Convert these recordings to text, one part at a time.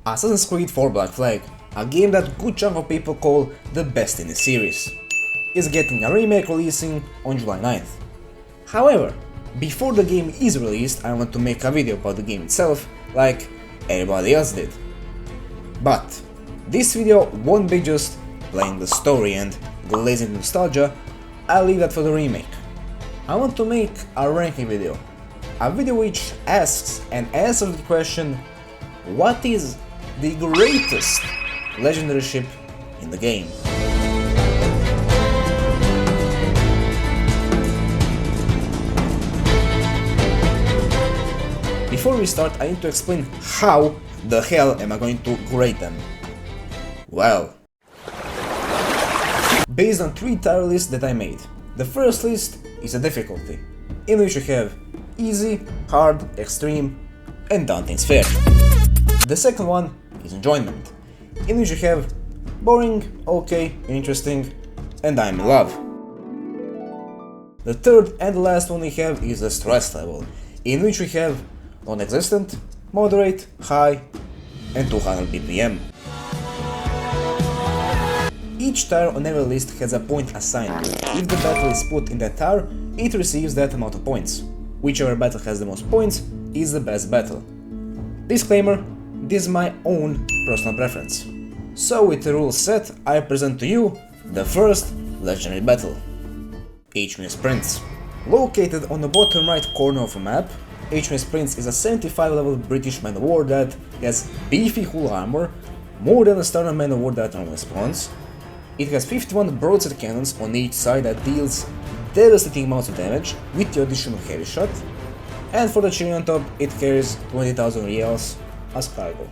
Assassin's Creed 4 Black Flag, a game that good chunk of people call the best in the series, is getting a remake releasing on July 9th. However, before the game is released, I want to make a video about the game itself, like everybody else did. But this video won't be just playing the story and glazing nostalgia, I'll leave that for the remake. I want to make a ranking video, a video which asks and answers the question, what is the greatest legendary ship in the game? Before we start, I need to explain how the hell am I going to grade them. Well, based on 3 tier lists that I made. The first list is a difficulty, in which you have easy, hard, extreme, and Dante's Fair. The second one is enjoyment, in which you have boring, okay, interesting, and I'm in love. The third and the last one we have is the stress level, in which we have non-existent, moderate, high, and 200 BPM. Each tier on every list has a point assigned to it. If the battle is put in that tier, it receives that amount of points. Whichever battle has the most points is the best battle. Disclaimer, this is my own personal preference. So with the rules set, I present to you the first legendary battle. HMS Prince. Located on the bottom right corner of a map, HMS Prince is a 75 level British man of war that has beefy hull armor, more than a standard man of war that normally spawns. It has 51 broadside cannons on each side that deals devastating amounts of damage with the additional heavy shot, and for the cherry on top, it carries 20,000 reals as cargo.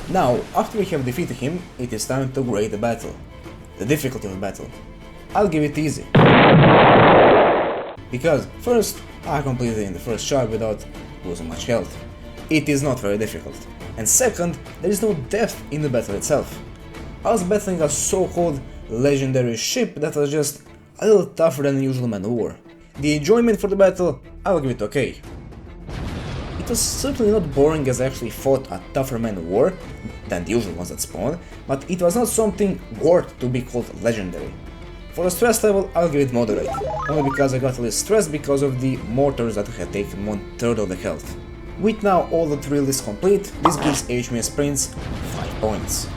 Now, after we have defeated him, it is time to grade the battle. The difficulty of the battle. I'll give it easy. Because, first, I completed it in the first shot without losing much health. It is not very difficult. And second, there is no depth in the battle itself. I was battling a so-called legendary ship that was just a little tougher than the usual man of war. The enjoyment for the battle, I'll give it okay. It was certainly not boring as I actually fought a tougher man of war than the usual ones that spawn, but it was not something worth to be called legendary. For the stress level, I'll give it moderate, only because I got a little stressed because of the mortars that had taken 1/3 of the health. With now all the 3 lists complete, this gives HMS Prince 5 points.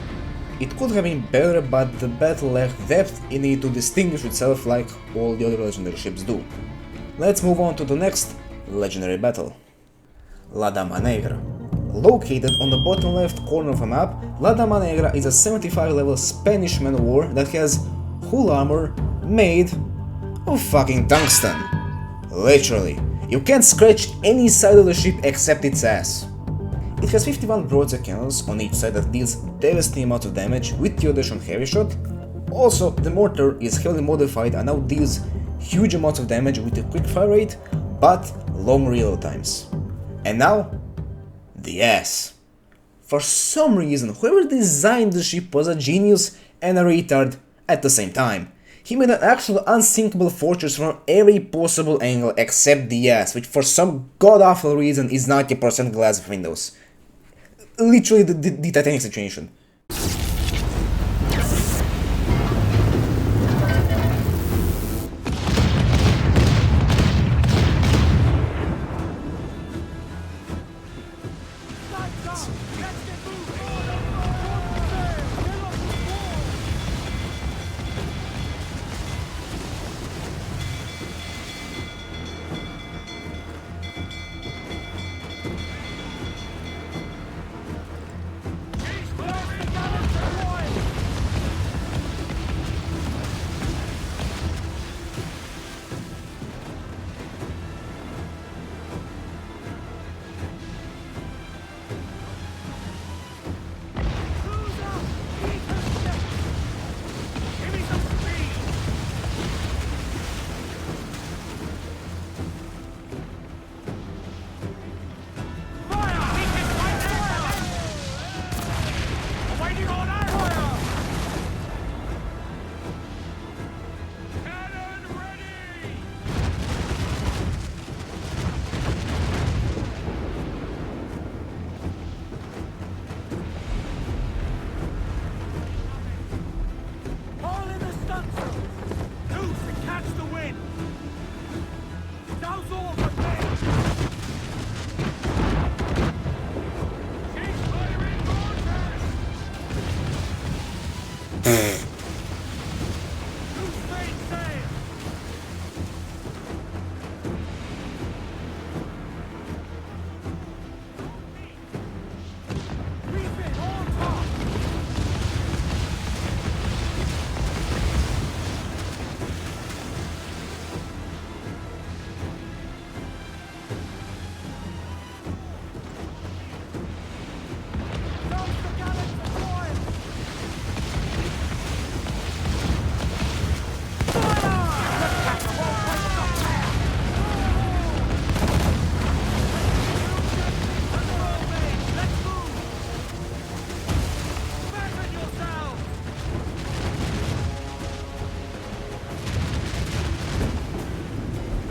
It could have been better, but the battle lacked depth in it to distinguish itself like all the other legendary ships do. Let's move on to the next legendary battle. La Dama Negra. Located on the bottom left corner of a map, La Dama Negra is a 75 level Spanish man of war that has hull armor made of fucking tungsten. Literally, you can't scratch any side of the ship except its ass. It has 51 broadside cannons on each side that deals devastating amounts of damage with the additional heavy shot. Also, the mortar is heavily modified and now deals huge amounts of damage with a quick fire rate, but long reload times. And now, the ass. For some reason, whoever designed the ship was a genius and a retard at the same time. He made an actual unsinkable fortress from every possible angle except the ass, which for some god-awful reason is 90% glass windows. Literally the Titanic situation.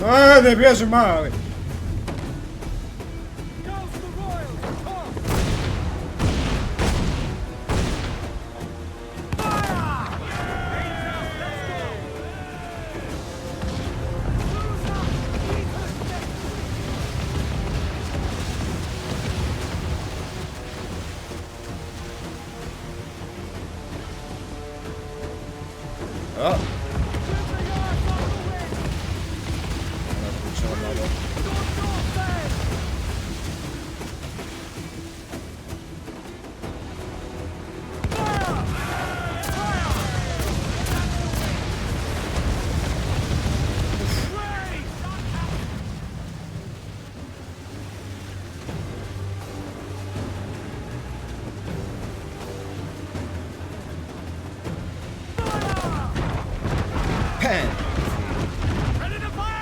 Ah, mi piace male. Oh. Pan! Ready to fire!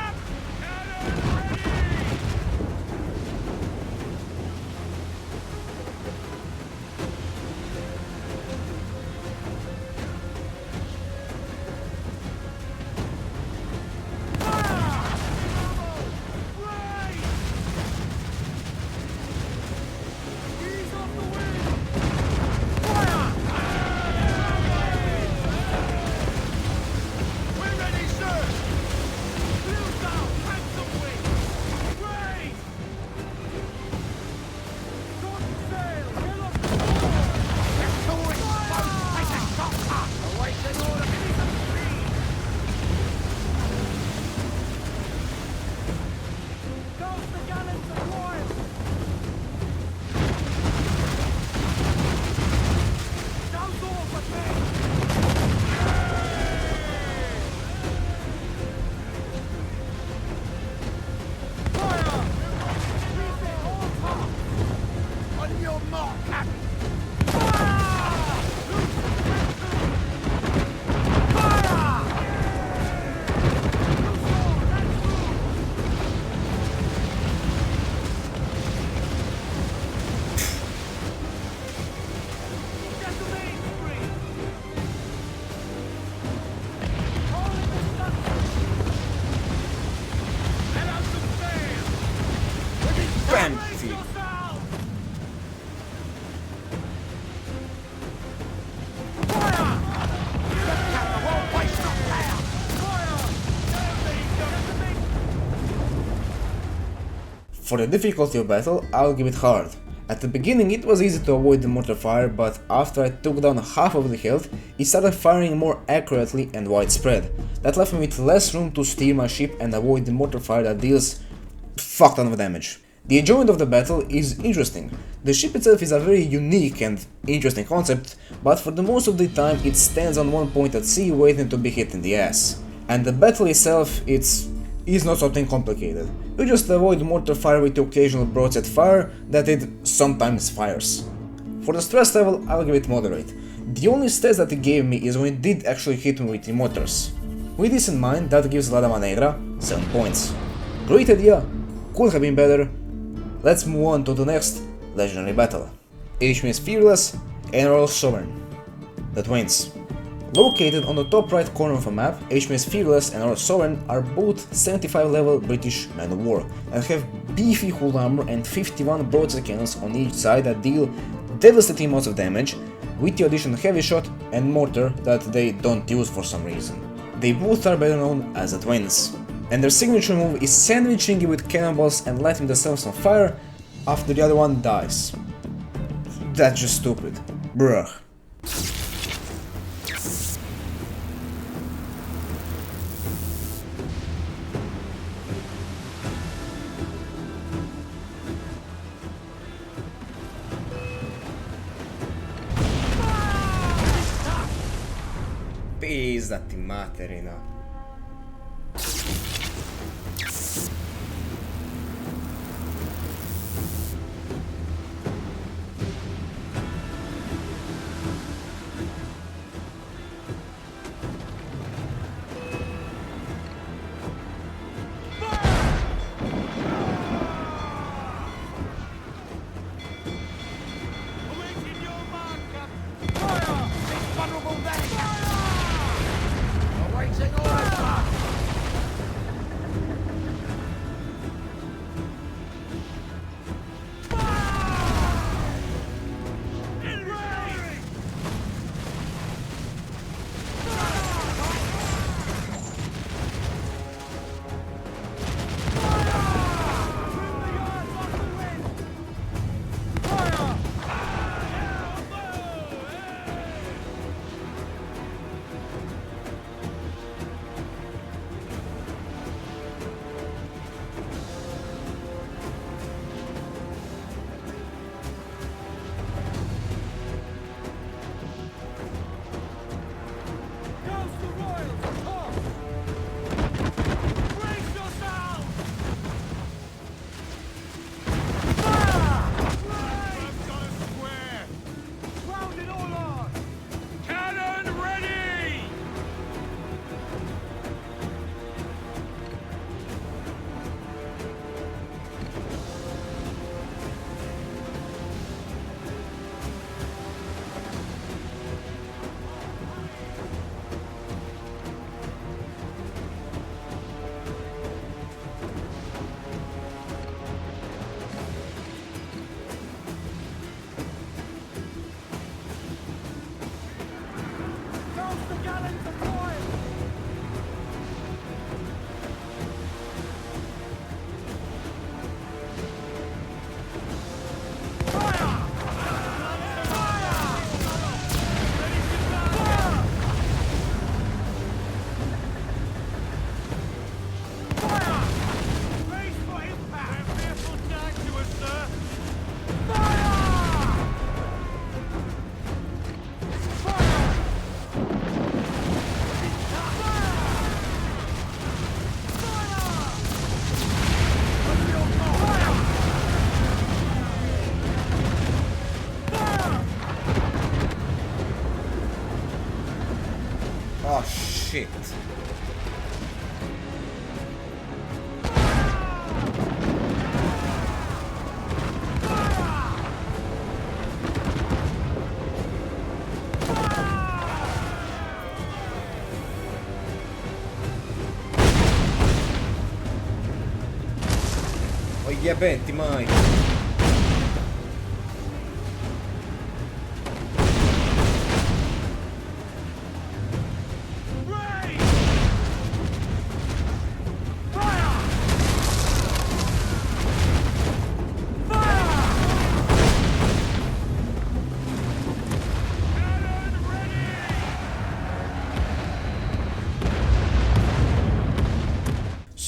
For the difficulty of battle, I'll give it hard. At the beginning it was easy to avoid the mortar fire, but after I took down half of the health, it started firing more accurately and widespread. That left me with less room to steer my ship and avoid the mortar fire that deals fuck ton of damage. The enjoyment of the battle is interesting. The ship itself is a very unique and interesting concept, but for the most of the time it stands on one point at sea waiting to be hit in the ass. And the battle itself, is not something complicated. You just avoid mortar fire with the occasional broadside fire that it sometimes fires. For the stress level, I'll give it moderate. The only stress that it gave me is when it did actually hit me with the mortars. With this in mind, that gives La Manegra 7 points. Great idea, could have been better. Let's move on to the next legendary battle. HMS Fearless and Royal Sovereign. The twins. Located on the top right corner of a map, HMS Fearless and Royal Sovereign are both 75 level British men of war and have beefy hull armor and 51 broadside cannons on each side that deal devastating amounts of damage, with the addition of heavy shot and mortar that they don't use for some reason. They both are better known as the twins, and their signature move is sandwiching it with cannonballs and lighting themselves on fire after the other one dies. That's just stupid. Bruh. Pizdati materina. Oh shit. Oh jebenti mai.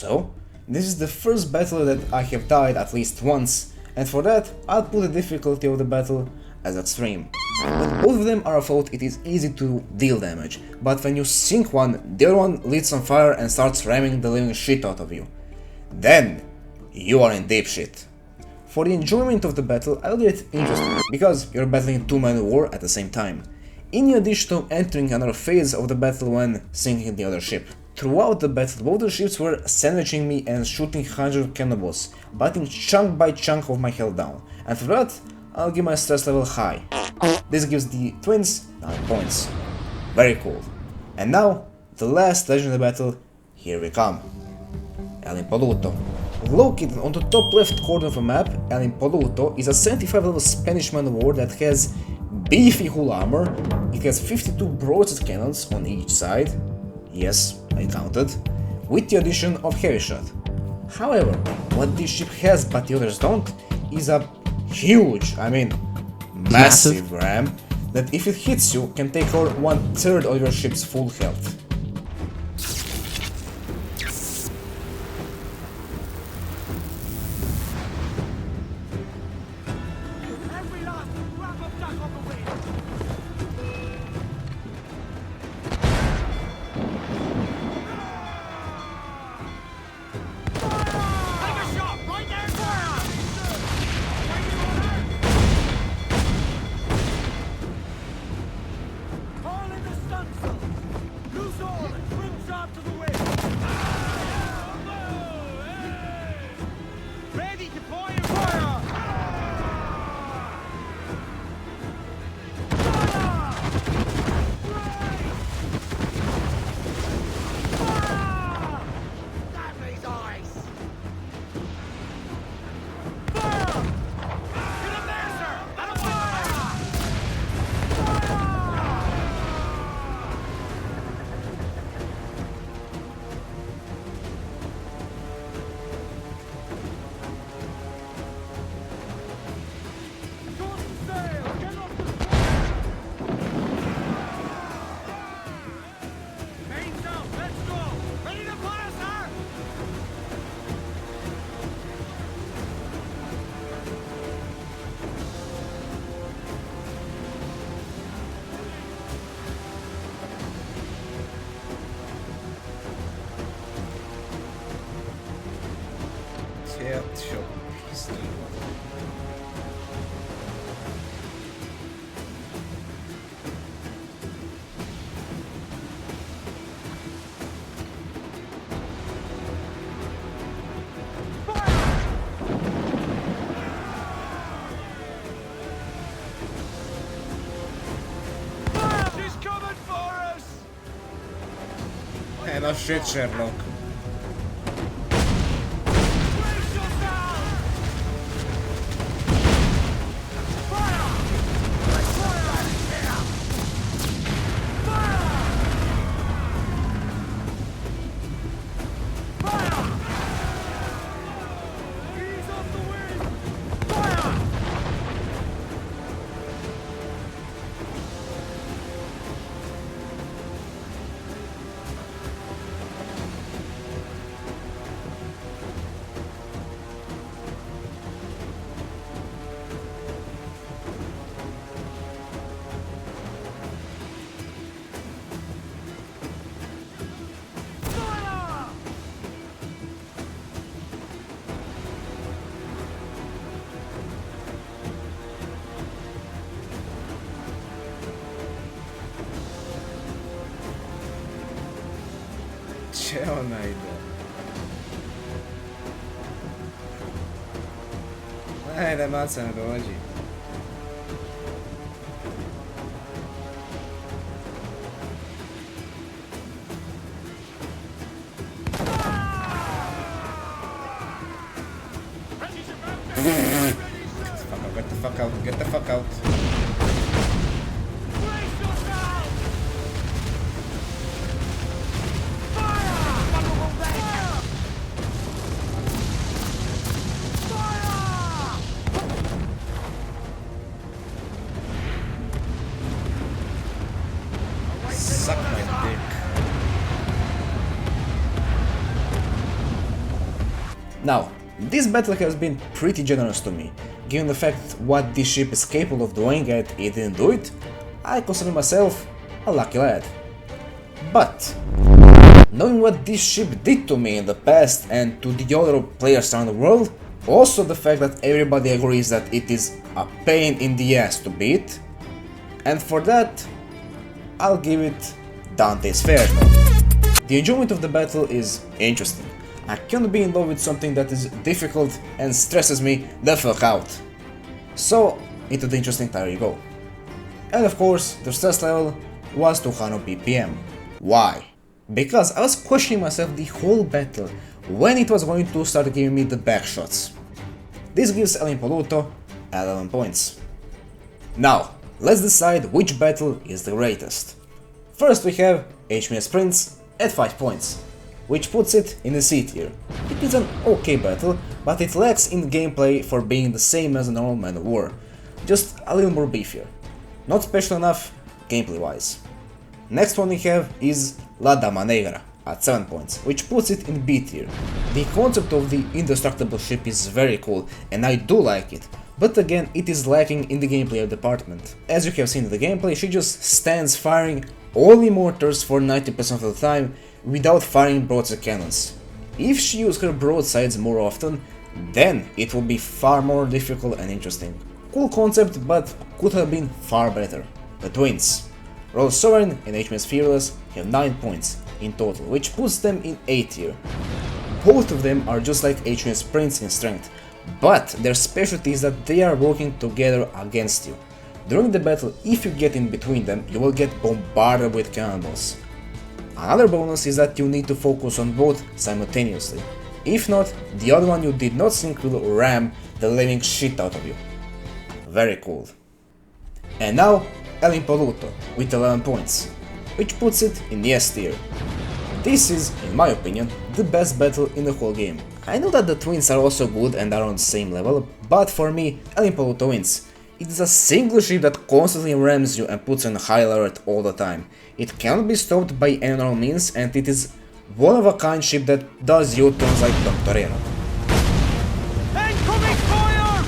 So, this is the first battle that I have died at least once, and for that I'll put the difficulty of the battle as extreme. When both of them are afloat, it is easy to deal damage, but when you sink one, the other one lights on fire and starts ramming the living shit out of you. Then, you are in deep shit. For the enjoyment of the battle, I will get interesting, because you're battling two-man war at the same time, in addition to entering another phase of the battle when sinking the other ship. Throughout the battle, both the ships were sandwiching me and shooting hundreds of cannonballs, biting chunk by chunk of my health down, and for that, I'll give my stress level high. This gives the twins 9 points. Very cool. And now, the last legend of the battle, here we come. El Impoluto. Located on the top left corner of the map, El Impoluto is a 75 level Spanish man of war that has beefy hull armor, it has 52 broadside cannons on each side, yes, I counted, with the addition of heavy shot. However, what this ship has but the others don't is a huge, I mean massive ram that if it hits you can take over 1/3 of your ship's full health. Every last scrap of duck on the wind. Take a shot right there, fire! Haul in the stunsail. Loose all and trim sharp to the wind. Ready to deploy and fire! That means ice! Fire! Get up there, sir! That'll fire! Shorten sail! Get off the main south, let's go! Ready to fire, sir! Чё, пизду. She's coming for us! No shit, Sherlock. Brace yourself! Fire! Fire! Fire! Ease off the wind! Fire! Fire! Gdzie ona idzie? Ile maca na dowodzi. Get the fuck out, get the fuck out. Brace yourself! Fire! Fire! Fire! Suck my dick. Now, this battle has been pretty generous to me. Given the fact what this ship is capable of doing and it didn't do it, I consider myself a lucky lad. But, knowing what this ship did to me in the past and to the other players around the world, also the fact that everybody agrees that it is a pain in the ass to beat, and for that, I'll give it Dante's Fair. The enjoyment of the battle is interesting. I can't be in love with something that is difficult and stresses me the fuck out. So, into the interesting tier you go. And of course, the stress level was 200 ppm. Why? Because I was questioning myself the whole battle when it was going to start giving me the back shots. This gives El Impoluto 11 points. Now, let's decide which battle is the greatest. First we have HMS Prince at 5 points, which puts it in the C tier. It is an okay battle, but it lacks in gameplay for being the same as a normal Man of War, just a little more beefier. Not special enough gameplay wise. Next one we have is La Dama Negra at 7 points, which puts it in B tier. The concept of the indestructible ship is very cool and I do like it, but again it is lacking in the gameplay department. As you have seen in the gameplay, she just stands firing only mortars for 90% of the time without firing broadside cannons. If she used her broadsides more often, then it would be far more difficult and interesting. Cool concept, but could have been far better. The twins, Royal Sovereign and HMS Fearless, have 9 points in total, which puts them in A tier. Both of them are just like HMS Prince in strength, but their specialty is that they are working together against you. During the battle, if you get in between them, you will get bombarded with cannonballs. Another bonus is that you need to focus on both simultaneously. If not, the other one you did not sync will ram the living shit out of you. Very cool. And now, El Impoluto with 11 points, which puts it in the S tier. This is, in my opinion, the best battle in the whole game. I know that the twins are also good and are on the same level, but for me, El Impoluto wins. It is a single ship that constantly rams you and puts you on high alert all the time. It cannot be stopped by any normal means, and it is one of a kind ship that does U-turns like Dom Torero. Incoming fire!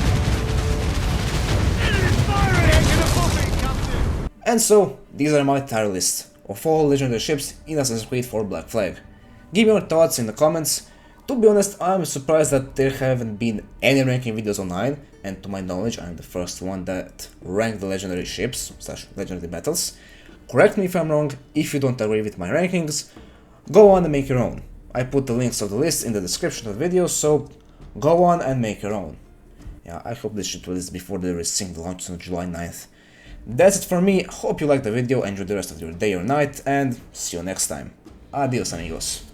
Enemy firing! Get above me, Captain! And so, these are my tier lists of all legendary ships in Assassin's Creed 4 Black Flag. Give me your thoughts in the comments. To be honest, I'm surprised that there haven't been any ranking videos online, and to my knowledge I'm the first one that ranked the legendary ships / legendary battles. Correct me if I'm wrong. If you don't agree with my rankings, go on and make your own. I put the links of the list in the description of the video, so go on and make your own. Yeah, I hope this ship released before the Resynced launches on July 9th. That's it for me. Hope you liked the video, enjoy the rest of your day or night, and see you next time. Adios amigos.